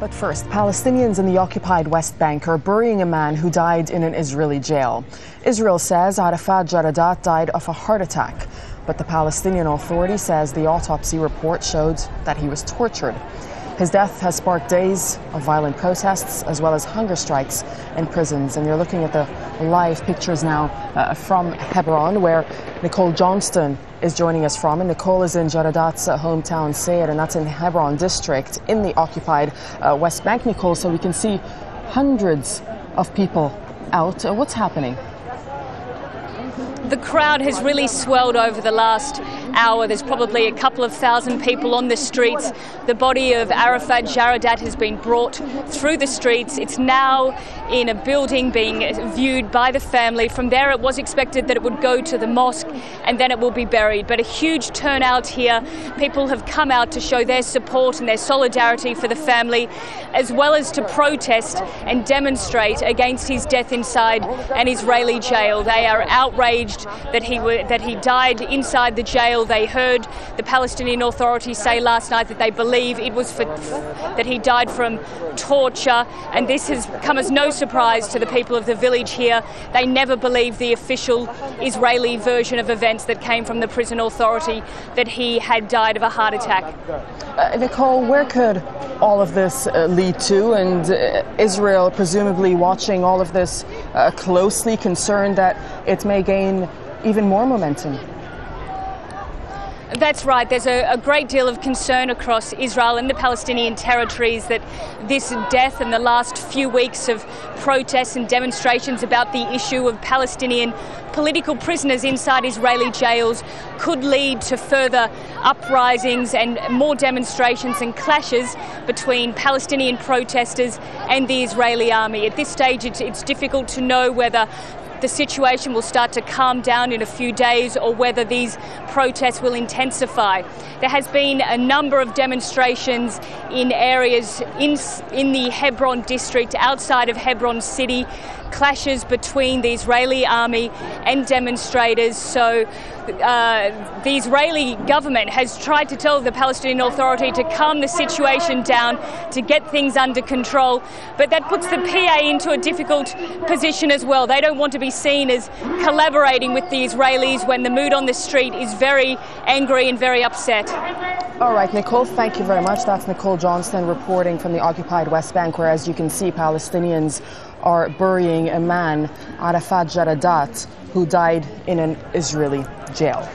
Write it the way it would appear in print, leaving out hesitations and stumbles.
But first, Palestinians in the occupied West Bank are burying a man who died in an Israeli jail. Israel says Arafat Jaradat died of a heart attack, but the Palestinian Authority says the autopsy report showed that he was tortured. His death has sparked days of violent protests as well as hunger strikes in prisons. And you're looking at the live pictures now from Hebron, where Nicole Johnston is joining us from. And Nicole is in Jaradat's hometown, Sair, and that's in Hebron district in the occupied West Bank, Nicole. So we can see hundreds of people out. What's happening? The crowd has really swelled over the last hour. There's probably a couple of thousand people on the streets. The body of Arafat Jaradat has been brought through the streets. It's now in a building being viewed by the family. From there, it was expected that it would go to the mosque and then it will be buried. But a huge turnout here. People have come out to show their support and their solidarity for the family, as well as to protest and demonstrate against his death inside an Israeli jail. They are outraged that he died inside the jail. They heard the Palestinian Authority say last night that they believe it was that he died from torture, and this has come as no surprise to the people of the village here. They never believed the official Israeli version of events that came from the prison authority, that he had died of a heart attack. Nicole, where could all of this lead to? And Israel presumably watching all of this closely, concerned that it may gain even more momentum. That's right. There's a great deal of concern across Israel and the Palestinian territories that this death and the last few weeks of protests and demonstrations about the issue of Palestinian political prisoners inside Israeli jails could lead to further uprisings and more demonstrations and clashes between Palestinian protesters and the Israeli army. At this stage, it's difficult to know whether the situation will start to calm down in a few days or whether these protests will intensify. There has been a number of demonstrations in areas in the Hebron district outside of Hebron city, clashes between the Israeli army and demonstrators. So the Israeli government has tried to tell the Palestinian Authority to calm the situation down, to get things under control, but that puts the PA into a difficult position as well. They don't want to be seen as collaborating with the Israelis when the mood on the street is very angry and very upset. All right, Nicole, thank you very much. That's Nicole Johnston reporting from the occupied West Bank, where, as you can see, Palestinians are burying a man, Arafat Jaradat, who died in an Israeli jail.